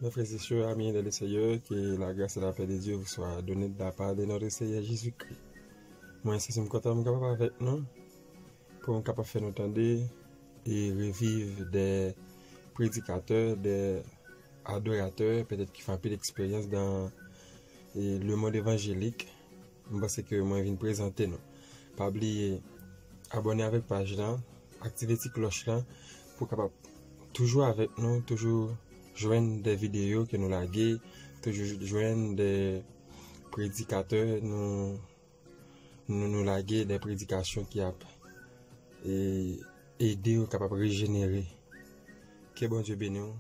Mes frères et sœurs, amis de Seigneur, que la grâce et la paix de Dieu vous soient données de la part de notre Seigneur Jésus-Christ. Moi, c'est mon côté, je capable avec nous, pour nous capable faire nous entendre et revivre des prédicateurs, des adorateurs, peut-être qui font un peu d'expérience dans le monde évangélique. Je pense que moi, je viens présenter nous. Pas oublier, abonner avec la page là, activer la cloche là, pour capable toujours avec nous, toujours joindre des vidéos que nous laguons, toujours joindre des prédicateurs, nous laguer des prédications qui a et aider au capable de régénérer. Que bon Dieu bénisse.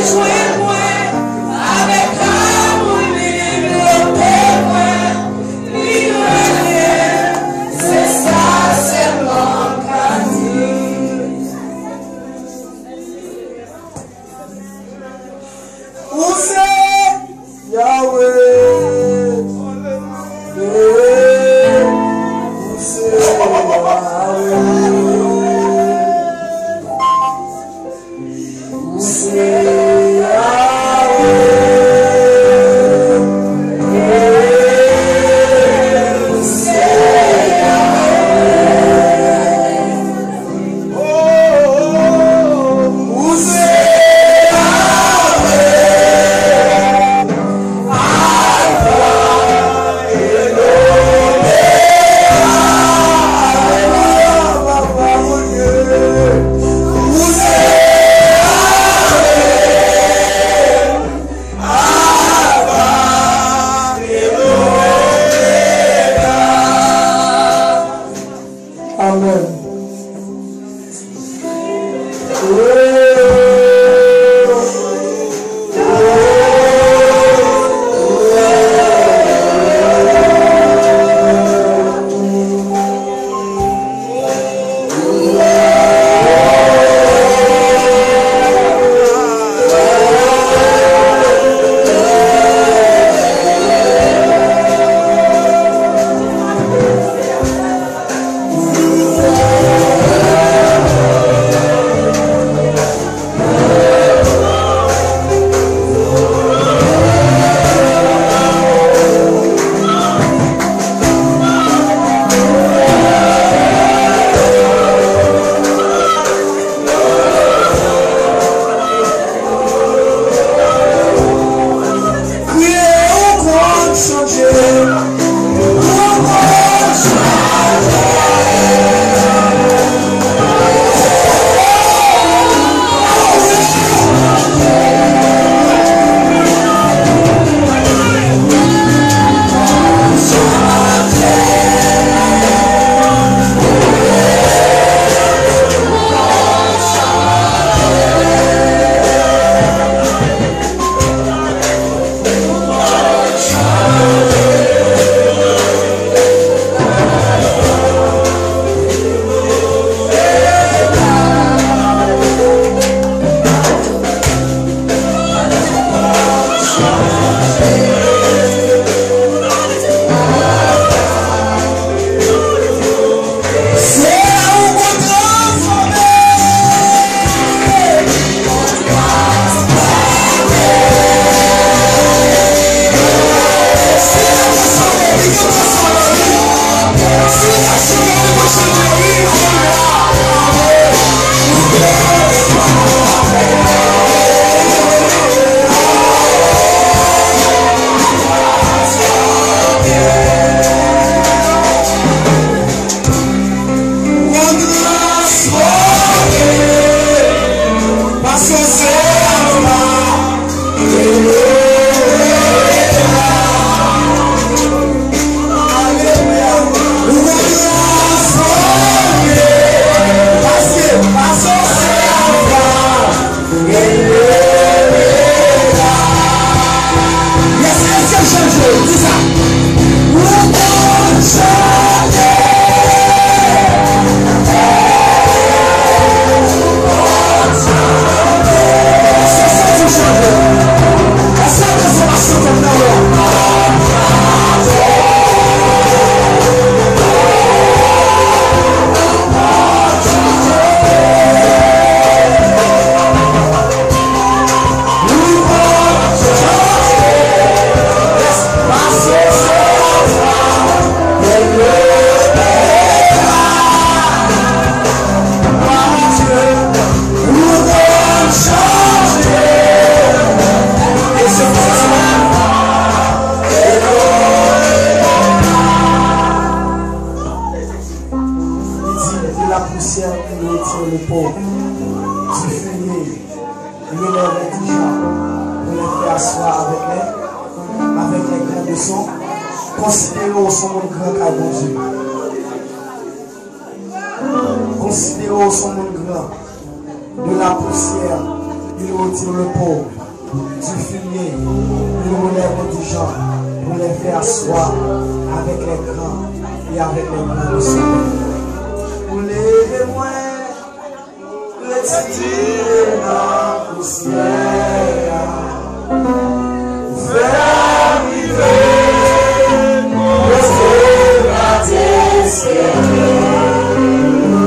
Join moi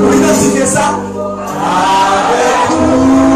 Vous identifiez ça? Avec nous.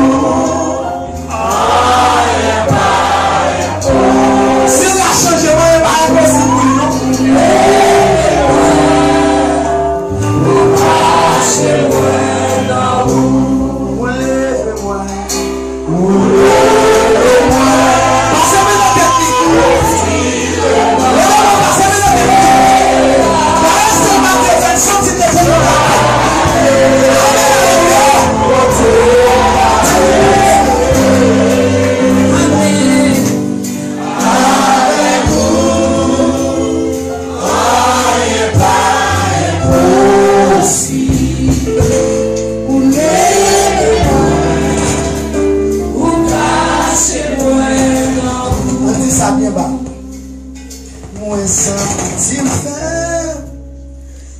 bas. Moi, senti faire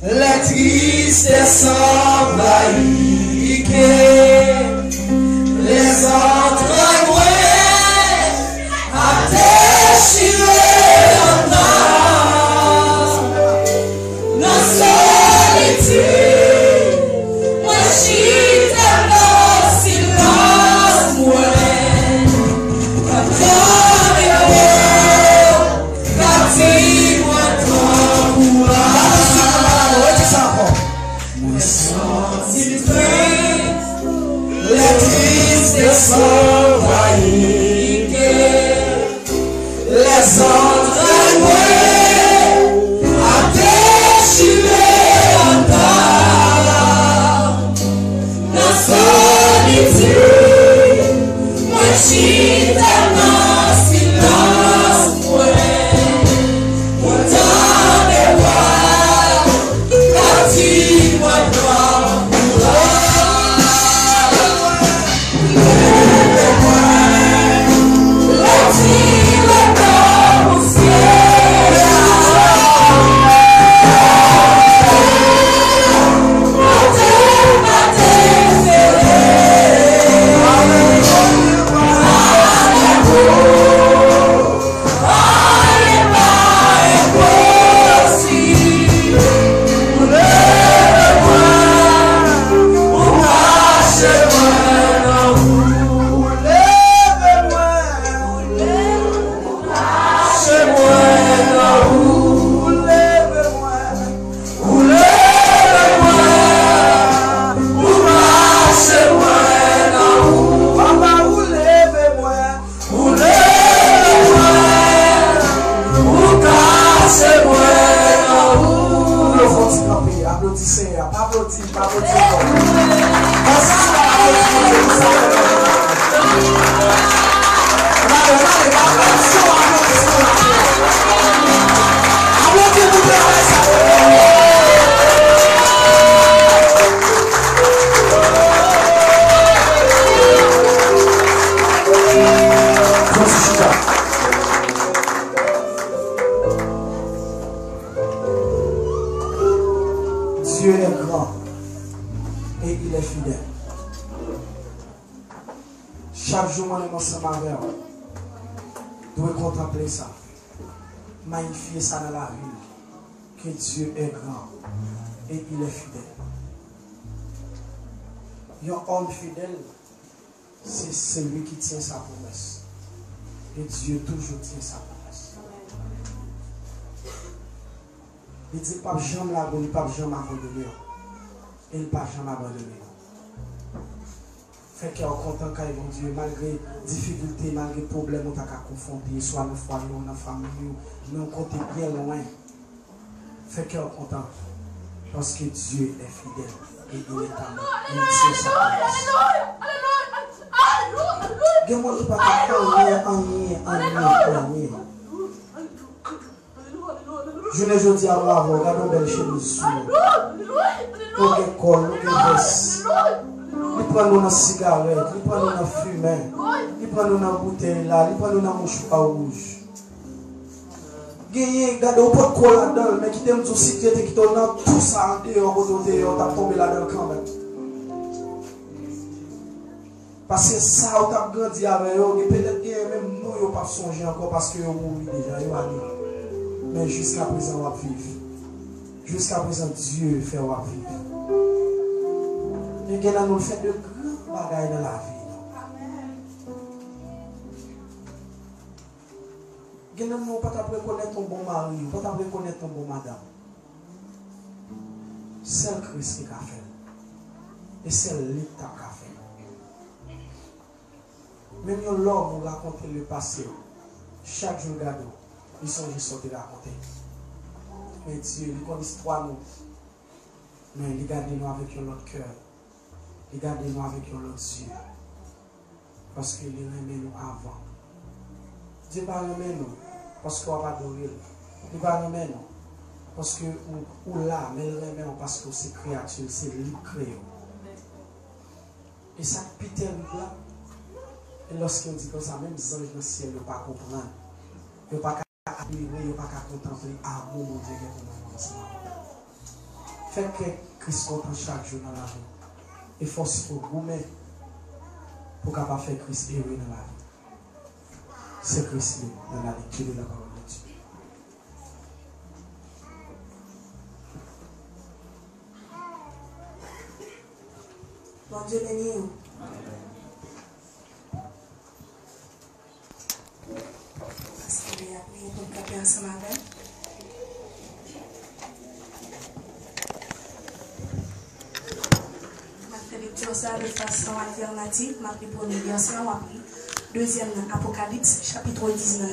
la tristesse envahie, les entrailles à déchirer en bas. Dans solitude, moi j'y dans silence, moi. Les entrailles à déchirer en bas. Dans solitude, moi j'y dans silence, moi dans les voix, quand il moi Dieu est grand et il est fidèle. Chaque jour, moi, je suis ensemble avec vous. Vous devez contempler ça. Magnifier ça dans la vie. Que Dieu est grand et il est fidèle. Un homme fidèle, c'est celui qui tient sa promesse. Et Dieu toujours tient sa promesse. Il dit pas jamais l'abandonner, pas jamais abandonner. Et il pas jamais abandonner. Fait qu'il est content quand ils vont Dieu, malgré difficultés, malgré problèmes, on t'a qu'à confronter, soit dans le foyer, ou dans la famille, mais on compte bien loin. Fait qu'il est content. Parce que Dieu est fidèle. Et il est amour. Il tient sa promesse. Je ne sais pas je ne dis à moi, regardons belle chez nous. Nous avons école, nous avons veste. Nous prenons nos cigarettes, nous prenons nos fumées, nous prenons nos bouteilles là, nous prenons nos mouchoirs rouges. Gagné, regardez, on peut coller là-dedans, mais qui t'aime tout sécurité, qui t'en a tout ça en dehors, on t'a tombé là-dedans quand même. Parce que ça, on t'a grandi avec eux, et peut-être même nous, on n'a pas songé encore parce que on mourit déjà, mais jusqu'à présent, on va vivre. Jusqu'à présent, Dieu fait on va vivre. Et qu'il nous fait de grands bagailles dans la vie. Qu'il nous pas reconnaître ton bon mari, pas reconnaître ton bon madame. C'est le Christ qui a fait. Et c'est l'État qui a fait. Même l'homme nous raconte le passé. Chaque jour, regarde, ils sont juste sortis de raconter. Mais Dieu, il connaît l'histoire nous. Mais il garde nous avec notre cœur. Il garde nous avec notre yeux. Parce qu'il aimait nous avant. Dieu ne va pas aimer nous parce qu'on va adorer. Il va aimer nous parce que ou là, mais il aime nous parce que c'est créature, c'est lui créé. Et ça pite là. Et lorsqu'on dit comme ça, même les anges dans le ciel ne pas comprendre. ne pas admirer, ne pas contempler l'amour de Dieu qui est ensemble. Faites que Christ contre chaque jour dans la vie. Et force pour vous-même pour capable faire Christ heureux dans la vie. C'est Christ dans la lecture de la parole de Dieu. Bon Dieu béni. Parce qu'il est appelé pour le capter ensemble avec. Je vais lecture ça de façon alternative. Je vais prendre le premier verset, on va prendre deuxième Apocalypse, chapitre 19.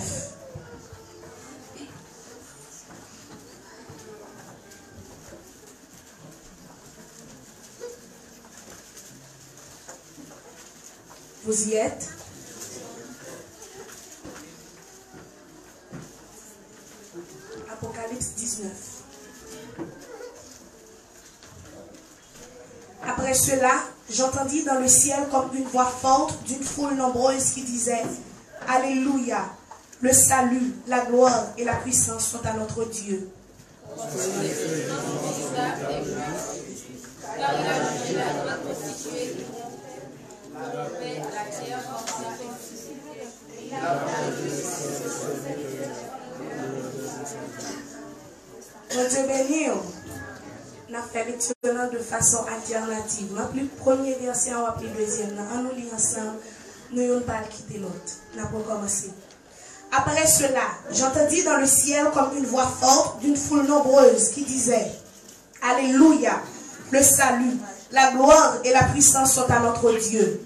Vous y êtes? Apocalypse 19. Après cela, j'entendis dans le ciel comme une voix forte d'une foule nombreuse qui disait: Alléluia, le salut, la gloire et la puissance sont à notre Dieu. Mon Dieu béni, on a fait lecture de façon alternative. On a pris le premier verset, on a pris le deuxième. On nous lit ensemble, nous n'avons pas quitté l'autre. On a pas commencé. Après cela, j'entendis dans le ciel comme une voix forte d'une foule nombreuse qui disait: Alléluia, le salut, la gloire et la puissance sont à notre Dieu.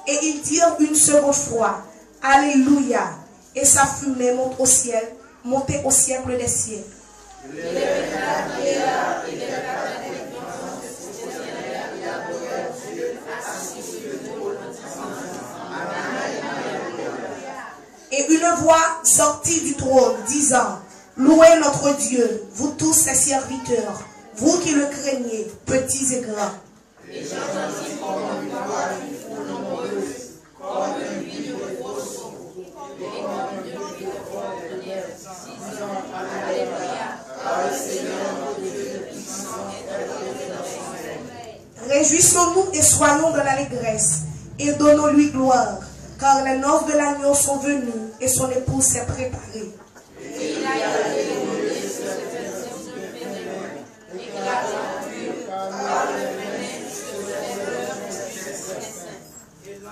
Et ils dirent une seconde fois: Alléluia, et sa fumée monte au ciel, montée au siècle des siècles. Et une voix sortit du trône, disant: Louez notre Dieu, vous tous ses serviteurs, vous qui le craignez, petits et grands. Et j'entendis comme une voix d'une foule nombreuse, comme un bruit de gros sons, et comme de microphones de tonnerre, disant: Alléluia, car le Seigneur notre Dieu puissant est entré dans son règne. Réjouissons-nous et soyons dans l'allégresse, et donnons-lui gloire, car les noces de l'agneau sont venues, et son épouse s'est préparée.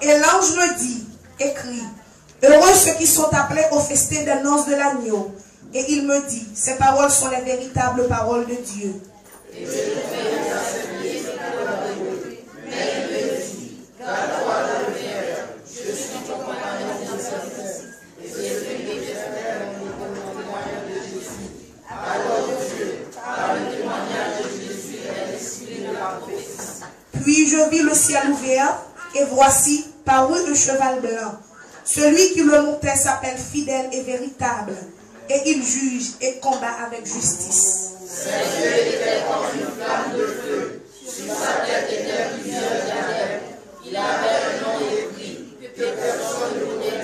Et l'ange me dit, écrit: Heureux ceux qui sont appelés au festin des noces de l'agneau. Et il me dit, ces paroles sont les véritables paroles de Dieu. Et puis je vis le ciel ouvert, et voici parut un cheval blanc. Celui qui le montait s'appelle Fidèle et Véritable, et il juge et combat avec justice. Ses yeux étaient comme une flamme de feu, sur sa tête étaient plusieurs diadèmes. Il avait un nom écrit que personne ne connaît.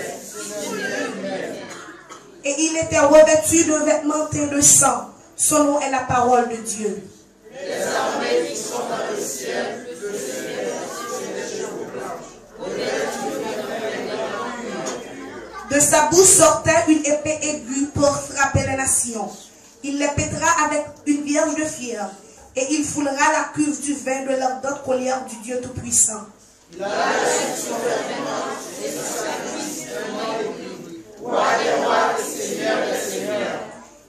Et il était revêtu de vêtements teints de sang. Son nom est la parole de Dieu. Les armées qui sont dans le ciel, le Seigneur sur les chevaux blancs. De sa bouche sortait une épée aiguë pour frapper les nations. Il les pètera avec une vierge de fier, et il foulera la cuve du vin de l'ardente colère du Dieu Tout-Puissant. Il a reçu son vêtement et sur sa cuisse un nom écrit: Roi des rois et Seigneur des seigneurs.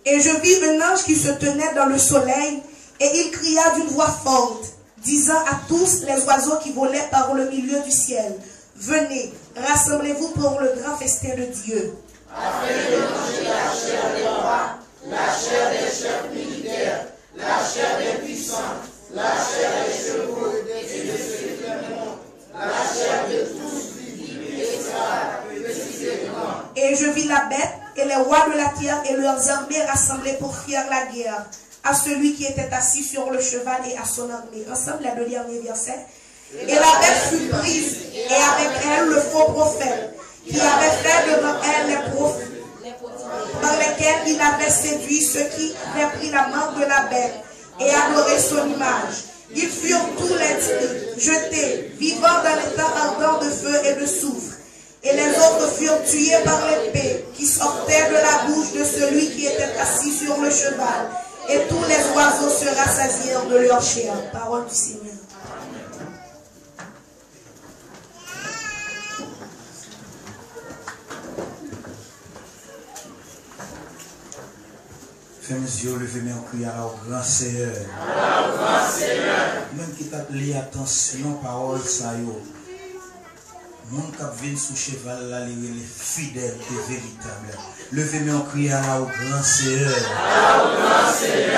Et je vis un ange qui se tenait dans le soleil, et il cria d'une voix forte, disant à tous les oiseaux qui volaient par le milieu du ciel: Venez, rassemblez-vous pour le grand festin de Dieu. Afin de manger la chair des rois, la chair des chefs militaires, la chair des puissants, la chair des chevaux et de ceux qui montent, la chair de tous, libres et esclaves, petits et grands. Et je vis la bête et les rois de la terre et leurs armées rassemblées pour faire la guerre à celui qui était assis sur le cheval et à son armée. Ensemble, les 2 derniers versets. Et la bête fut prise, et avec elle le faux prophète, qui avait fait devant elle les prophètes, par lesquels il avait séduit ceux qui avaient pris la marque de la bête et adoré son image. Ils furent tous les jetés, vivants dans les temps ardents de feu et de soufre. Et les autres furent tués par l'épée qui sortait de la bouche de celui qui était assis sur le cheval. Et tous les oiseaux se rassasièrent de leur chair. Parole du Seigneur. Fermez les yeux, levez mes cris à la grand Seigneur. Même qui t'a lié attention, parole, ça y est. Mon cap vient sous cheval, là, les fidèles et véritables. Levez mes cris à la grand Seigneur.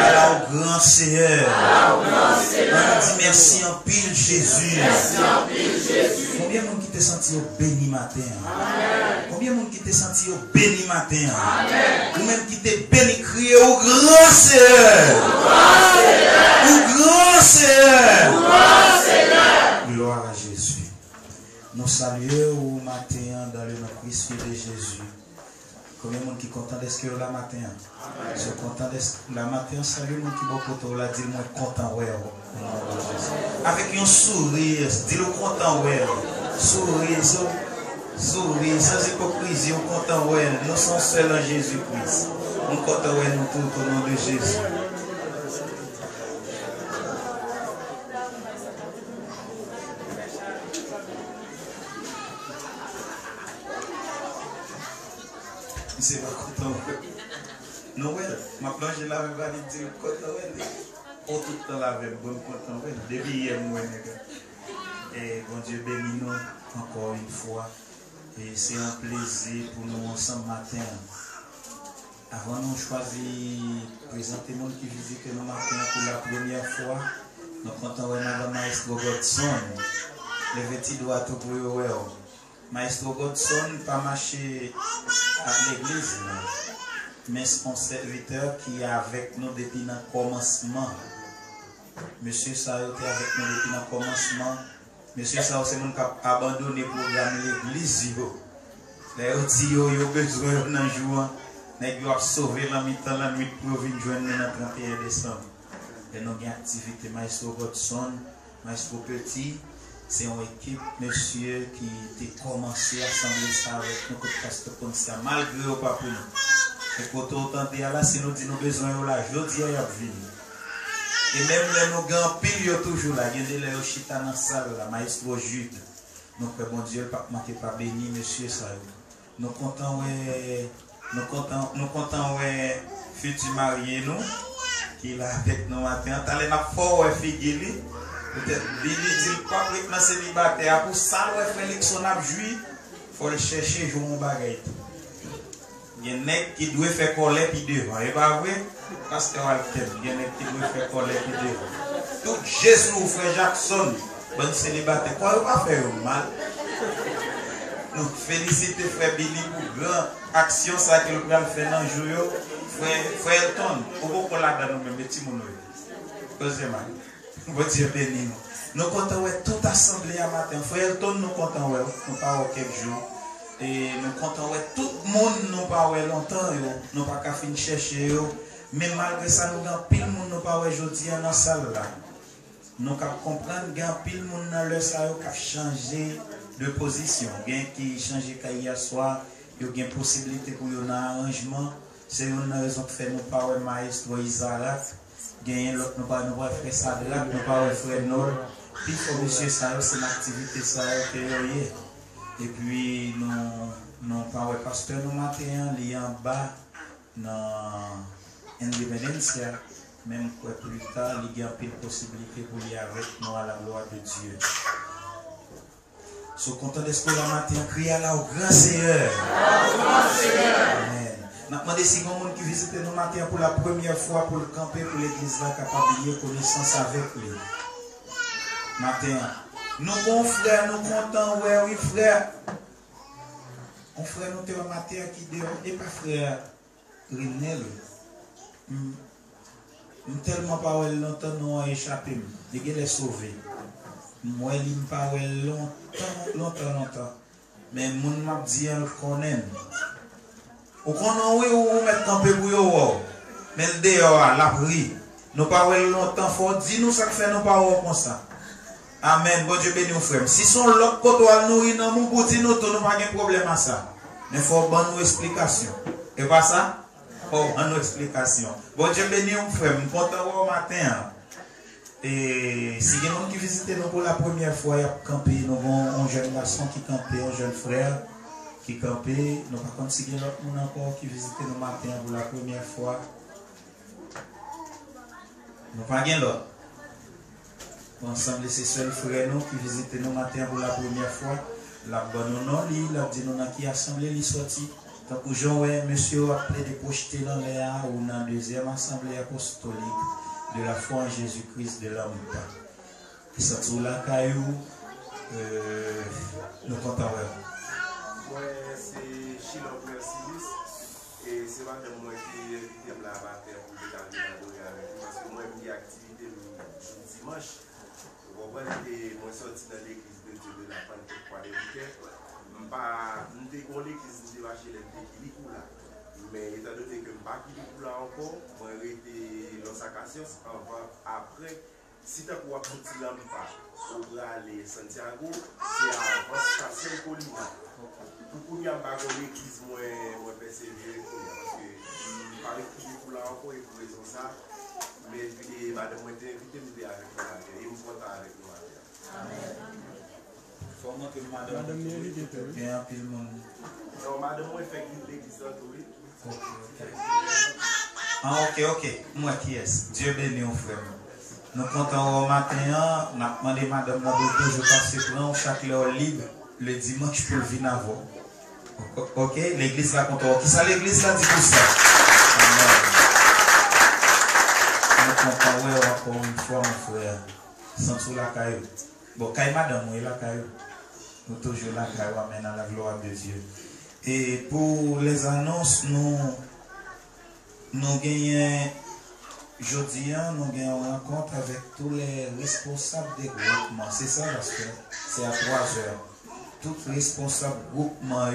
À la grand Seigneur. On dit merci en pile Jésus. Combien de monde qui t'a senti au béni matin? Combien de monde qui t'a senti au béni matin? Ou même qui t'a béni crier au grand Seigneur. Au grand Seigneur. Gloire à Jésus. Nous saluons au matin dans le nom précieux de Jésus. Combien de monde qui est content d'être là matin? Je suis content d'être là matin. Salut le monde qui est content. La dit moi content ouais. Avec un sourire, dis-le content ouais. Sourire, sans hypocrisie, on content ouais. Nous sommes seuls en Jésus-Christ. On content ouais nous tout au nom de Jésus. C'est pas content. Non, ouais, ma planche là, elle va dire content. Tout le temps là, avec bon content. Depuis hier, moi, et bon Dieu bénis nous encore une fois. Et c'est un plaisir pour nous ensemble matin. Avant nous choisir présenter monde qui visite nous matin pour la première fois, nous comptons Madame Maestro Godson. Les vêtements doivent tout pour eux. Maestro Godson pas marché à l'église, mais son serviteur qui est avec nous depuis le commencement. Monsieur Sao était avec nous depuis le commencement. Monsieur Sao, c'est nous qui a abandonné le programme de l'église. Les outils, ils ont besoin d'un jour. Ils ont sauvé la mi-temps, la nuit pour venir joindre le 31 décembre. Et nous avons une activité Maestro Godson, Maestro Petit. C'est une équipe, monsieur, qui a commencé à assembler ça avec nous, comme ça, malgré au pas pour nous. Et quand on entend là, si nous disons nous besoin de la joie, il y a venir. Et même les nous grands pile, toujours là, il y a des gens qui sont dans la salle, la Maestro Jude. Nous, bon Dieu, pas manquer pas béni, monsieur, ça. Nous comptons, ouais, futur marié, nous, qui est là avec nous matin. T'as les fort, ouais, figure. Peut-être Billy dit pas que dans célibataire pour ça le Félix on a joué faut le chercher jouer mon bagage. Il y a nèg qui doit faire coller puis devant et pas vrai parce que il y a nèg qui doit faire coller puis devant. Tout Jésus frère Jackson bon célibataire quoi pas faire mal. Nous féliciter frère Billy pour grande action ça que le grand fait dans jour frère Elton au pour la dans nous même petit mon deuxième bon Dieu béni nous. Nous comptons tout assemblée à matin. Frère Elton, nous comptons nous pas quelques jours. Et nous comptons tout le monde nous pas longtemps. Nous pas qu'à finir chercher. Mais malgré ça, nous avons pile monde nous pas aujourd'hui dans la salle là. Nous comprendre qu'il y a pile monde dans le salle qui a changé de position. Il y a qui changé hier soir. Il y a une possibilité pour un arrangement. C'est une raison qui fait nous pas Maestro Isaac. Gagner l'autre, nous pas faire ça de là, nous pas faire Nord. Puis, il faut monsieur ça, c'est une activité ça, et puis, nous pas pasteur nous matin, il y a en bas, dans Indépendance, même plus tard, il y a une possibilité pour y avec nous à la gloire de Dieu. So content d'être là matin, crier à la au grand Seigneur. Amen. Nous avons demandé si vous avez qui visite nous matin pour la première fois pour le camper pour l'église là, capable de connaissance avec lui. Matin, nous bons frères, nous contents, oui frère. On frère nous te matin qui dehors et pas frère Rinel. Tellement pas longtemps nous a échappé. Il est sauvé. Moi il me pas longtemps. Mais mon m'a dit on connaît. Ou qu'on oui ou mettre camper pour yo. Mais le dehors la prie. Nous pas longtemps faut dire nous ça fait nous pas comme ça. Amen. Bon Dieu béni nous frère. Si son l'autre côté nourrir dans mon bouti nous tout nous pas de problème à ça. Mais faut bonne nous explication. Et pas ça? Faut bonne explication. Bon Dieu béni nous frère. Je content au matin. Et si il y a des gens qui visitent nous pour la première fois, il y a campé, nous avons un jeune garçon qui campait, un jeune frère qui campait. Nous par contre si il y a d'autres gens encore qui visitent nous matin pour la première fois. Nous pas gain l'autre. Ensemble, c'est seul frère nous qui visitent nous matin pour la première fois. La bonne non, il a dit nous qui assemblée, il sorti. Tant que Jean, monsieur a appelé de projeter dans l'air ou dans la deuxième assemblée apostolique de la foi en Jésus-Christ de l'homme. Et ça tout la caillou, nous comptons. Moi, c'est Chilon Mercilis et c'est madame moi qui aime la bataille pour adorer avec moi parce que moi, j'ai une activité le dimanche. Vous voyez, moi, sorti dans l'église de Dieu de la Pentecôte pour les week-ends. Je ne sais pas l'église de Vachel qui est là. Mais étant donné que je ne sais pas qui est là encore, moi, j'ai été dans sa cassure après. Si tu as pour continuer pour aller à Santiago, c'est à la station Colina. Pour que l'église moi persévérer parce que je ne sais pas qui est là encore et pour raison ça. Mais madame m'a invité avec moi et me content avec moi. Amen. Faut que madame bien un peu le monde. Non, madame moi fait l'église oui. Ah ok. Moi qui est. Dieu béni mon frère. Nous comptons au matin, nous avons demandé madame de toujours passer pour chaque heure libre le dimanche pour venir avant. Ok, l'église là compte. Qui ça l'église là dit tout ça? Amen. Nous comptons encore une fois mon frère. Sans tout la caillou. Bon, caillou madame, oui la caillou. Nous toujours la caillou, amen à la gloire de Dieu. Et pour les annonces, nous gagnons. Jeudi, nous avons une rencontre avec tous les responsables des groupements. C'est ça, parce que c'est à 3 heures. Tous les responsables groupements,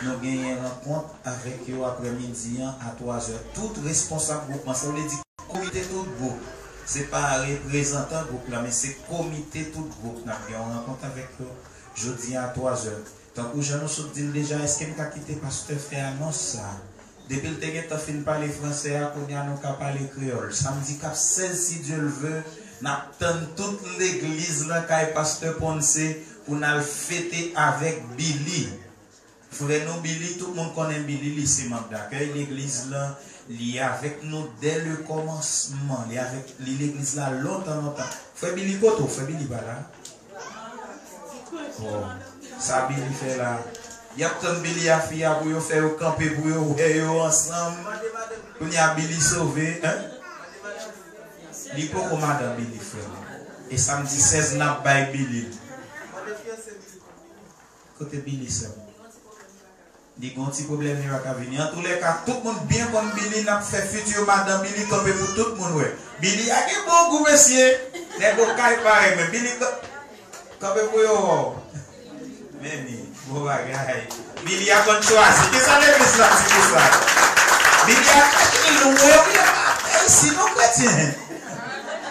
nous avons une rencontre avec eux après-midi à 3 heures. Tous les responsables groupements, ça veut dire comité tout groupe. Ce n'est pas représentant groupe là, mais c'est comité tout groupe. Nous avons une rencontre avec eux jeudi à 3 heures. Donc, je nous dis déjà, est-ce que nous avons quitté pasteur fait annonce ça? Depuis le temps que tu parler français, nous avons parlé créole. Samedi 16, si Dieu le veut, nous attendons toute l'église là, quand pasteur Ponce, pour nous fêter avec Billy. Frère nous Billy, tout le monde connaît Billy, c'est membre d'accueil. L'église là, il est avec nous dès le commencement. Il est avec l'église là longtemps. Frère Billy Koto, frère Billy Bala. Oh, ça Billy fait là. Il y a tant de Billy à faire pour faire camper pour eux ensemble. Pour y a Billy sauvé. Il faut que madame Billy frère. Et samedi 16 n'a pas Billy. Côté Billy ça. Il y a un petit problème qui va venir. En tous les cas, tout le monde bien comme Billy n'a fait futur madame Billy camper pour tout le monde. Billy a un bon goût monsieur. Les beaux cailles pareil mais Billy camper pour eux. Mais bon bagaille. Billy a qu'on choisi. Qu'est-ce que ça l'église là c'est pour ça? Billy a nous si nous chrétiens.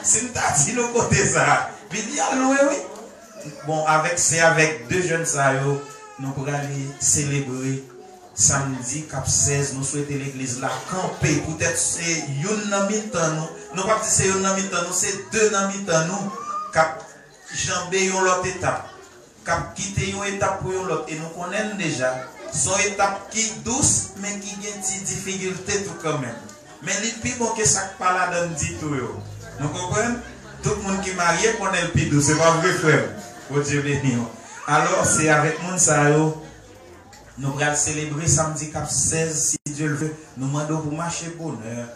Si nous t'as dit nous côté ça. Billy a loué oui. Bon c'est avec deux jeunes ça nous pour aller célébrer samedi cap 16 nous souhaitons l'église là camper peut-être c'est une dans mi-temps nous pas c'est une dans mi-temps nous c'est deux dans mi-temps nous cap jamber une l'autre étape. Cap quitter une étape pour l'autre et nous connaissons déjà son étape qui douce mais qui a des difficultés tout quand même mais les plus bon que ça pas là dans dit tout nous comprenons tout le monde qui est marié connaît le plus douce c'est pas vrai frère pour Dieu béni alors c'est avec mon ça nous allons célébrer samedi cap 16 si Dieu le veut nous demandons pour marcher bonheur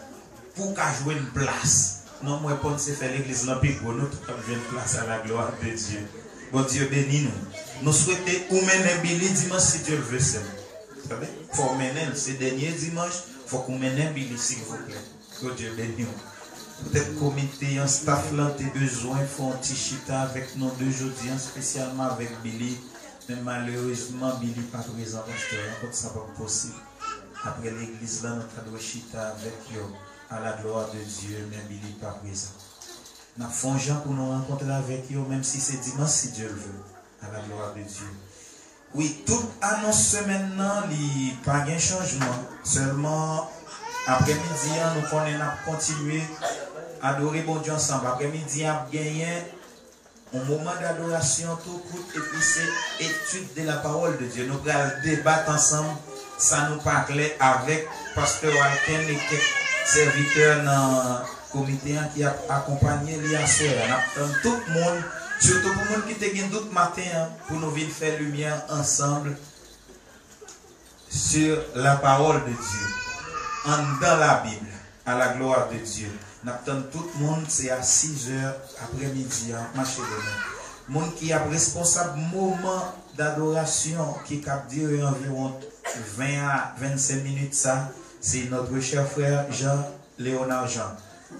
pour qu'à jouer une place non moi pas se faire l'église là puis nous tout comme jouer une place à la gloire de Dieu. Bon Dieu bénis nous. Nous souhaitons ou mener Billy dimanche si Dieu le veut. Il faut mener ces derniers dimanches, il faut qu'on mène Billy, s'il vous plaît. Que Dieu bénisse. Peut-être comité, un staff là, tes besoins, il faut un petit chita avec nous deux aujourd'hui, spécialement avec Billy. Mais malheureusement, Billy n'est pas présent, pasteur. Donc ça n'est pas possible. Après l'église là, nous avons chita avec eux, à la gloire de Dieu, mais Billy n'est pas présent. Nous avons fait pour nous rencontrer avec eux, même si c'est dimanche, si Dieu le veut, à la gloire de Dieu. Oui, toute annonce maintenant, il n'y a pas de changement. Seulement, après-midi, nous allons continuer à adorer bon Dieu ensemble. Après-midi, nous avons gagné un moment d'adoration tout court et puis c'est étude de la parole de Dieu. Nous allons débattre ensemble, ça nous parle avec Pasteur Walken et quelques serviteurs dans le comité qui a accompagné les soeurs. Tout le monde, surtout pour les gens qui te gagnent tout matin, pour nous venir faire lumière ensemble sur la parole de Dieu, dans la Bible, à la gloire de Dieu. Nous attendons tout le monde, c'est à 6 h après-midi, marché de nous. Le monde qui est responsable moment d'adoration, qui a duré environ 20 à 25 minutes, ça, c'est notre cher frère Jean-Léonard Jean.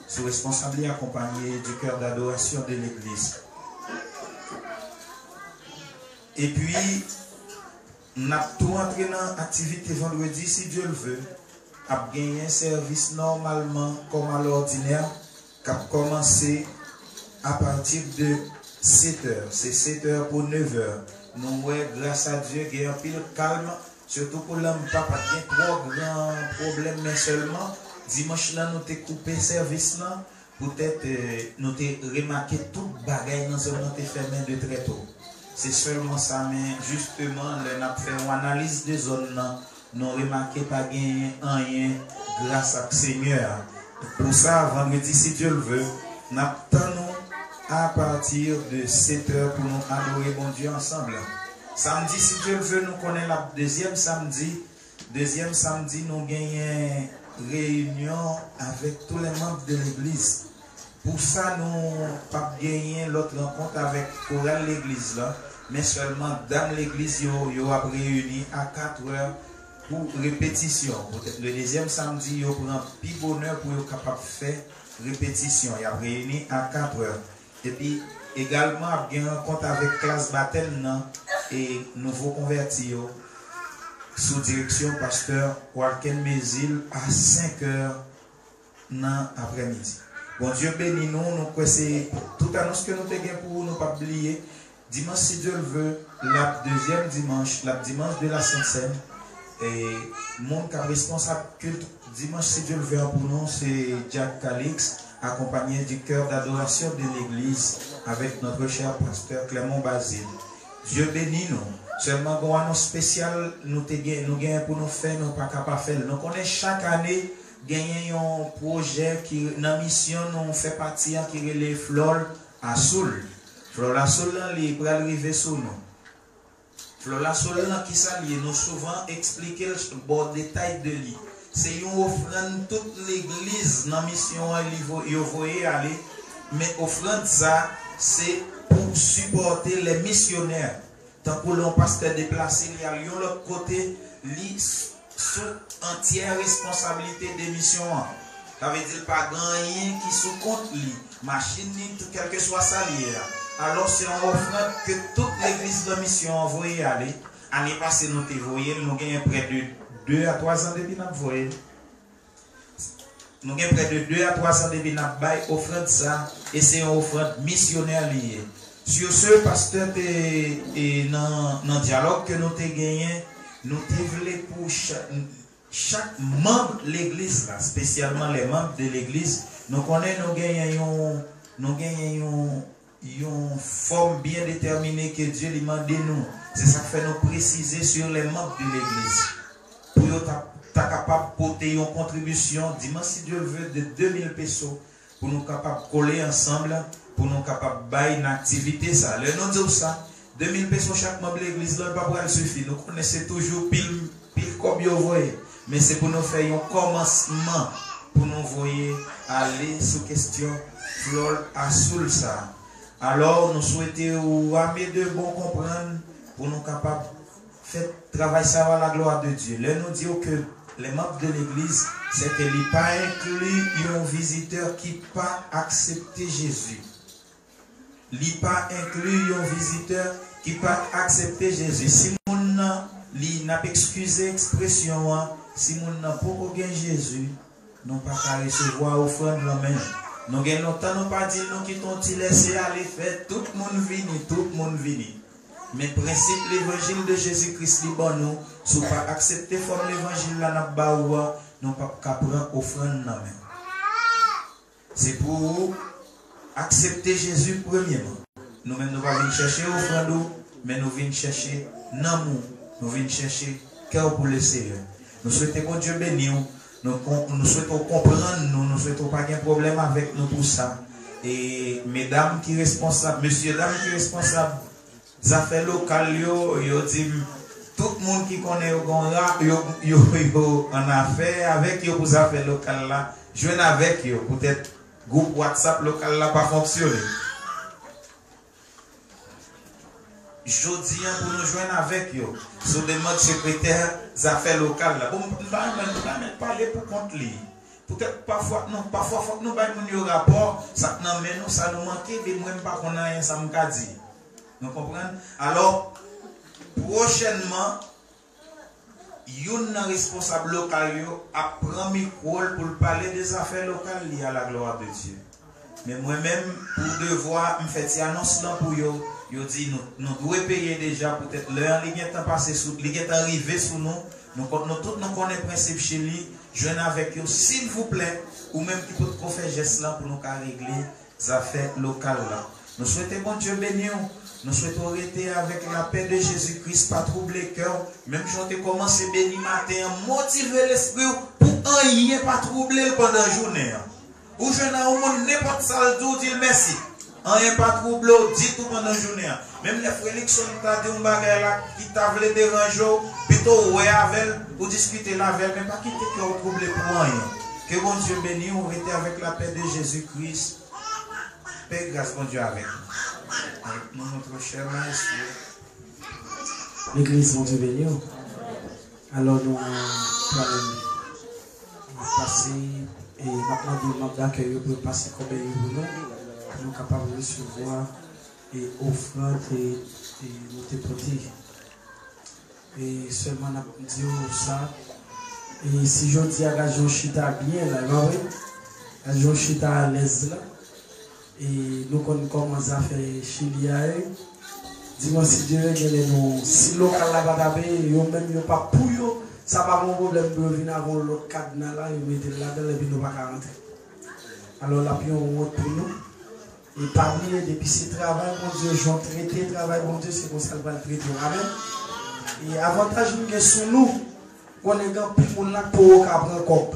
C'est responsable et accompagné du cœur d'adoration de l'église. Et puis, nous avons tout entré dans l'activité vendredi, si Dieu le veut. A gagné un service normalement comme à l'ordinaire qui a commencé à partir de 7 h. C'est 7 h pour 9 h. Nous voyons grâce à Dieu qu'il y a un pile calme, surtout pour l'homme papa qui a trop grand problème, mais seulement dimanche là nous avons coupé service là, peut-être nous avons remarqué toute bagaille dans zone nous fermé de très tôt. C'est seulement ça, mais justement, nous avons fait une analyse de zone là. Nous remarquons pas gagner rien grâce à Seigneur. Pour ça, vendredi, si Dieu le veut, nous attendons à partir de 7 h pour nous adorer bon Dieu ensemble. Samedi, si Dieu le veut, nous connaissons la deuxième samedi. Deuxième samedi, nous gagnons réunion avec tous les membres de l'église. Pour ça, nous pas gagner l'autre rencontre avec chorale l'église là, mais seulement dans l'église, nous avons réuni à 4 h pour répétition. Le deuxième samedi, il prend plus bonheur pour être capable de faire répétition. Il a réuni à 4 h. Et puis également, il y a un compte avec classe baptême et nouveau converti sous direction pasteur Walken Mézil à 5 h dans l'après-midi. Bon Dieu bénit nous, nous c'est toute annonce que nous avons pour nous pas oublier. Dimanche, si Dieu le veut, la deuxième dimanche, la dimanche de la Sainte-Seine. Et mon cap responsable culte dimanche, si Dieu le veut pour nous, c'est Jack Calix, accompagné du cœur d'adoration de l'église avec notre cher pasteur Clément Basile. Dieu bénit nous. Seulement, une annonce spéciale, nous gagnons pour nous faire, nous pas capable de faire. Nous connaissons chaque année, gagnons un projet qui, dans la mission, nous fait partie qui est les Flol à Soul. Flol à Soul, il va arriver sur nous. La solennité qui s'allie, nous souvent expliquer le bon détail de lui. C'est une offrande toute l'église dans la mission il voyait aller, mais offrande ça c'est pour supporter les missionnaires. Tant que l'on pasteur déplacé, il y a l'autre côté, lui sous entière responsabilité des missions. Ça veut dire pas rien qui sous compte lui, machine quel que soit ça lié. Alors c'est un offrande que toute l'église de mission a envoyé aller. L'année passée, nous avons envoyé, nous avons près de 2 à 3 ans depuis nous envoyé. Nous avons près de 2 à 3 ans depuis nous envoyé offrande ça, et c'est une offrande missionnaire liée. Sur ce, pasteur, et dans le dialogue que nous avons gagné, nous avons pour chaque membre de l'église, spécialement les membres de l'église, nous gagnons une forme bien déterminée que Dieu lui demande de nous. C'est ça qui fait nous préciser sur les membres de l'église. Pour être capable de porter une contribution, dimanche si Dieu le veut, de 2000 pesos pour nous capables de coller ensemble, pour nous capables de faire une activité. Ça. Le nom de ça, 2000 pesos chaque membre de l'église, là, pas pour elle suffit. Nous connaissons toujours pile comme vous voyez. Mais c'est pour nous faire un commencement, pour nous voyer aller sous question flore à soul ça. Alors, nous souhaitons à mes deux bons comprendre pour nous capables fait travail ça à la gloire de Dieu. Là, nous disons que les membres de l'église, c'est que n'est pas inclus un visiteur qui pas accepté Jésus. Il pas inclus un visiteur qui pas accepté Jésus. Si mon n'a excusé l'expression, si mon n'a pas gagné Jésus, nous pas qu'à recevoir offrande la main. Nous gagnons longtemps, nous pas dit nous quittons t'y laisser aller faire tout le monde vini, tout le monde vini. Mais principe l'évangile de Jésus-Christ li bon nous, si pas accepter forme l'évangile là n'a pas nous pas qu'à prendre offrande la main. C'est pour accepter Jésus premièrement. Nous-mêmes nous pas venir chercher offrande, mais nous venons chercher l'amour, nous venons chercher cœur pour le Seigneur. Nous souhaitons que Dieu bénisse. Nous souhaitons comprendre, nous souhaitons pas de problème avec nous pour ça. Et mesdames qui responsables, messieurs, dames qui responsables, des affaires locales, yo dit tout le monde qui connaît yo en affaire avec yo pour affaires locales là, joindre avec yo, peut-être groupe WhatsApp local là pas fonctionner. Je dis pour nous joindre avec eux sur des modes secrétaires des affaires locales là. Bon, nous allons parler pour contre lui. Peut-être parfois non, parfois faut que nous baillons un rapport, ça non mais nous ça nous manque de même pas qu'on a rien ça me dit. Vous comprenez? Alors prochainement une responsable local a pris micro pour parler des affaires locales liées à la gloire de Dieu. Mais moi-même pour devoir me faire une annonce là pour eux. Yo dit nous devons payer déjà peut-être l'heure qui est passé sous qui est arrivé sous nous tous nous connaissons le principe chez lui joindre avec eux s'il vous plaît ou même qui peut faire geste là pour nous régler les affaires locales là. Nous souhaitons bon Dieu bénir, nous souhaitons rester avec la paix de Jésus-Christ, pas troubler cœur, même chanter commencer béni matin, motiver l'esprit pour rien pas troubler pendant la journée. Ou je n'ai au monde n'importe ça le dit merci. Rien pas trouble, dit tout pendant la journée. Même les frères qui sont dit un bagage là, qui t'a voulu déranger, plutôt ouais avec ou discuter là avec, mais pas quitter que vous troublez pour rien. Que bon Dieu bénisse, on reste avec la paix de Jésus-Christ. Paix, grâce bon Dieu avec nous. Avec nous, notre cher maestro. L'église, bon Dieu bénisse. Alors nous allons passer et maintenant nous demandons d'accueillir pour passer comme nous. Nous sommes capables de recevoir et offrir et nous te protéger. Et seulement nous disons ça. Et si je dis à la Jochita bien là, la Jochita à l'aise là, et nous commençons à faire Chilia, dis-moi si Dieu veut nous, si local là va taper, yo même yo pas pour yo, ça pas mon problème de venir avant l'autre cadenas là, yo mettre là-dedans et puis nous pas rentrer. Alors là, puis on monte pour nous. Et parmi les depuis ce travail, mon Dieu, j'en traité, travail, mon Dieu, c'est comme ça qu'il va le traiter. Amen. Et avantage, nous sur nous, on est dans plus de monde pour prendre cop.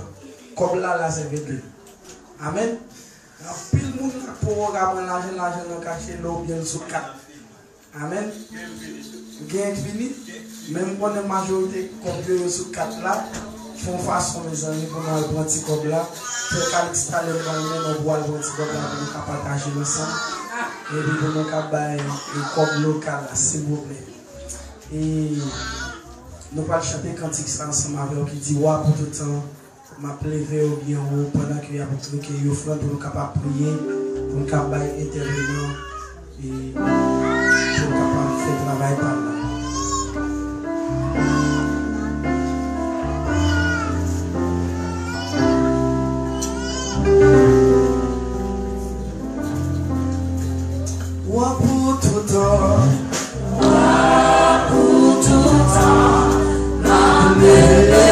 Comme là, c'est vécu. Amen. Plus de monde pour prendre l'argent caché là ou bien sous 4. Amen. Gain fini. Même quand on est majorité, comme sous 4 là, font façon, mes amis, pour nous prendre petit cop là. Pour installer le monde, on voit le petit cop là pour nous partager ensemble. Et puis pour nous faire un cop local, s'il vous plaît. Et nous allons chanter cantique ensemble avec vous qui dit ouais pour tout le temps, m'a levé au bien haut pendant qu'il y a beaucoup de offrandes pour nous capables de prier, pour nous capables d'intervenir et pour nous capables de faire travail par là. Ouais pour tout le temps. Alléluia.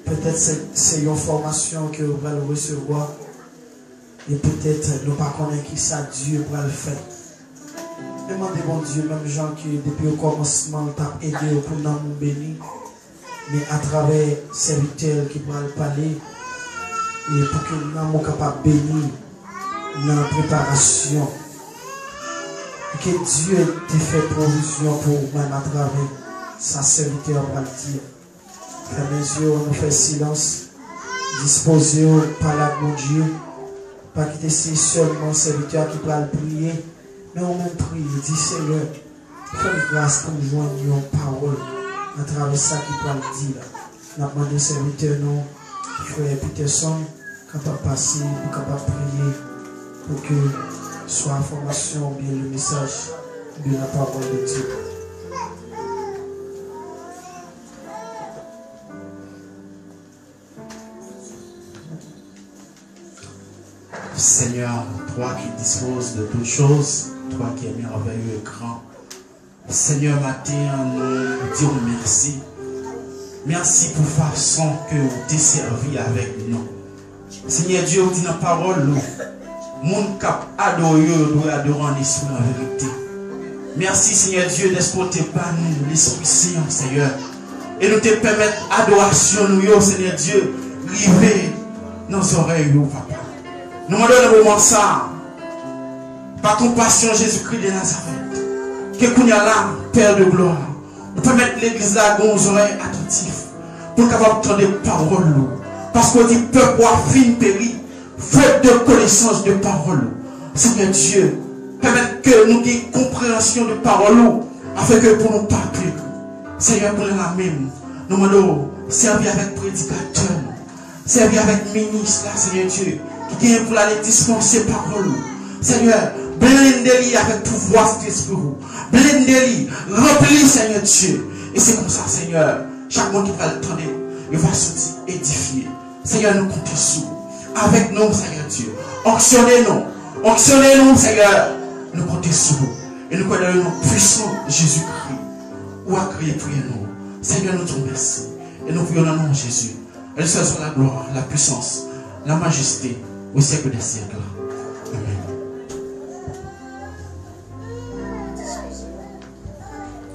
Peut-être c'est une formation que vous allez recevoir. Et peut-être nous ne connaissons pas qui ça Dieu va le faire. Demandez mon Dieu, même gens qui depuis le commencement t'a aidé pour nous bénir. Mais à travers serviteurs qui vont parler. Et pour que nous soyons capables de bénir dans la préparation. Et que Dieu t'ait fait provision pour même à travers sa serviteur va le dire. Fermez les yeux, on nous fait silence. Disposez par la mon Dieu. Pas quitter seulement serviteur qui va le prier. Mais on même prie, dit Seigneur, fais grâce pour nous joindre une parole à travers ça qui va le dire. Nous avons demandé serviteur, non, frère Peterson, capable de passer, pour capable de prier, pour que soit la formation, bien le message de la parole de Dieu. Seigneur, toi qui disposes de toutes choses, toi qui es merveilleux et grand. Seigneur, matin, nous disons merci. Merci pour la façon que vous t'es servi avec nous. Seigneur Dieu, vous dit dans la parole, monde cap adoré doit adorer en esprit en vérité. Merci Seigneur Dieu d'exporter par nous l'Esprit Saint, Seigneur. Et nous te permettre adoration, nous, Seigneur Dieu, river nos oreilles, Papa. Nous demandons le moment ça, par compassion Jésus-Christ de Nazareth, que nous y a là, Père de gloire, nous permettre l'église là, nos oreilles attentives, pour capable d'entendre des paroles. Parce qu'on dit, peuple a fin péri, faute de connaissance de paroles. Seigneur Dieu, permettre que nous ayons compréhension de paroles, afin que pour nous parler. Seigneur, pour la même, nous demandons servir avec prédicateur, servir avec ministre, là, Seigneur Dieu, qui vient pour aller dispenser parole. Seigneur, blindez-les avec pouvoir cet esprit. Blindez-les, remplis, Seigneur Dieu. Et c'est comme ça, Seigneur, chaque monde qui va le tendre, il va sortir édifié. Seigneur, nous comptons sur vous. Avec nous, Seigneur Dieu. Onctionnez-nous, Seigneur. Nous comptons sur vous. Et nous connaissons le puissant Jésus-Christ. Où a crié, priez-nous. Seigneur, nous te remercions. Et nous prions dans le nom de Jésus. Elle soit la gloire, la puissance, la majesté, au siècle des siècles. Amen.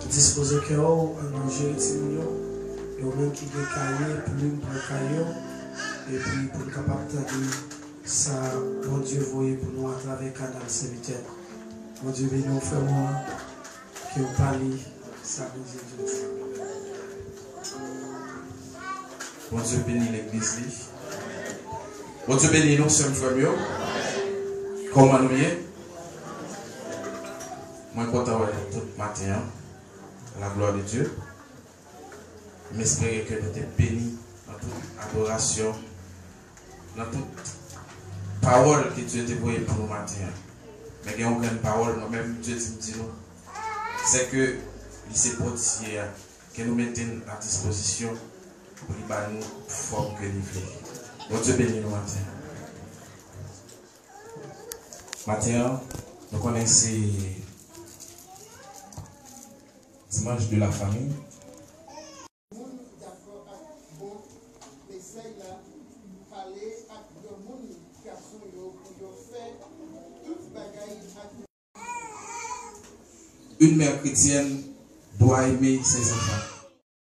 Disposez que vous, un ange et au même qui est caillé, plume pour le caillou, et puis pour le capable de ça, mon Dieu, voyez pour nous à travers le canal serviteur. Mon Dieu, bénis nous, frère-moi, que vous parlez, ça nous dit. Mon Dieu bénit l'église. Mon Dieu bénit nous, sommes frères. Comment nous y est? Moi, je suis content tout matin, à la gloire de Dieu. J'espère que nous sommes bénis dans tout adoration, dans toute parole que Dieu t'a envoyée pour nous matin. Mais il y a une parole, moi-même, Dieu dit nous, c'est que c'est pour dire que nous mettons à disposition pour nous forme que nous voulons. Bon Dieu bénit nous matin. Matin, nous connaissons l'image de la famille. Une mère chrétienne doit aimer ses enfants.